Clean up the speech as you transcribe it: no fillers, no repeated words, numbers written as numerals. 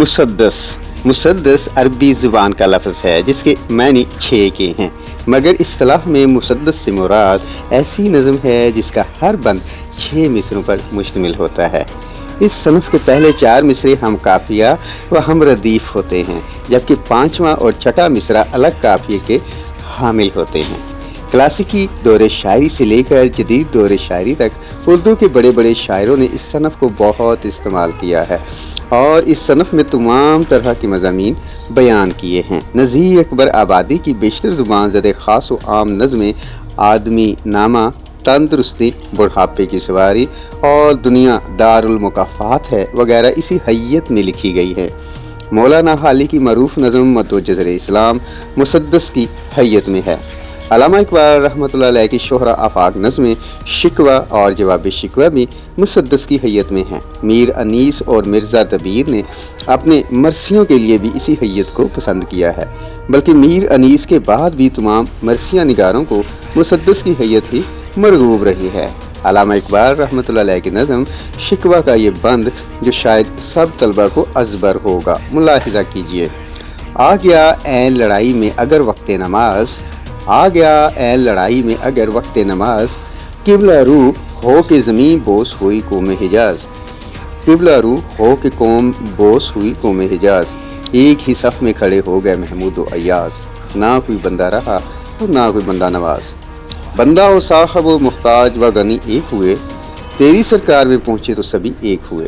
मुसद्दस। मुसद्दस अरबी ज़ुबान का लफ्ज़ है जिसके मानी 6 के हैं, मगर इस्तिलाह में मुसद्दस से मुराद ऐसी नज़म है जिसका हर बंद 6 मिसरों पर मुश्तमिल होता है। इस सनफ़ के पहले 4 मिसरे हम काफ़िया व हम रदीफ़ होते हैं, जबकि 5वां और छठा मिसरा अलग काफ़िए के हामिल होते हैं। क्लासिकी दौरे शायरी से लेकर जदीद दौरे शायरी तक उर्दू के बड़े बड़े शायरों ने इस सनफ़ को बहुत इस्तेमाल किया है और इस सनफ़ में तमाम तरह के मज़ामीन बयान किए हैं। नज़ीर अकबर आबादी की बेशतर ज़ुबान ज़द ख़ास व आम नज़में आदमी नामा, तंदुरुस्ती, बुढ़ापे की सवारी और दुनिया दारुल मुकाफ़ात है वगैरह इसी हैयत में लिखी गई है। मौलाना हाली की मरूफ नज़म मद्दो जज़र इस्लाम मुसद्दस की हैयत में है। अल्लामा इकबाल रहमतुल्लाह अलैह की शोहरा आफाक नज़में शिकवा और जवाब शिकवा भी मुसद्दस की हैयत में हैं। मीर अनीस और मिर्ज़ा दबीर ने अपने मरसियों के लिए भी इसी हैयत को पसंद किया है, बल्कि मीर अनीस के बाद भी तमाम मरसिया निगारों को मुसद्दस की हैयत ही मरगूब रही है। अल्लामा इकबाल रहमतुल्लाह अलैह की नज़म शिकवा का ये बंद जो शायद सब तलबा को अज़बर होगा, मुलाहिज़ा कीजिए। आ गया ऐन लड़ाई में अगर वक्ते नमाज, आ गया ऐन लड़ाई में अगर वक्त नमाज, किबला रू हो के ज़मीं बोस हुई कौम हिजाज, किबला रू हो के कौम बोस हुई कौम हिजाज। एक ही सफ़ में खड़े हो गए महमूद व अय्याज, ना कोई बंदा रहा और ना कोई बंदा नवाज। बंदा व साहब व मुख्ताज व गनी एक हुए, तेरी सरकार में पहुँचे तो सभी एक हुए।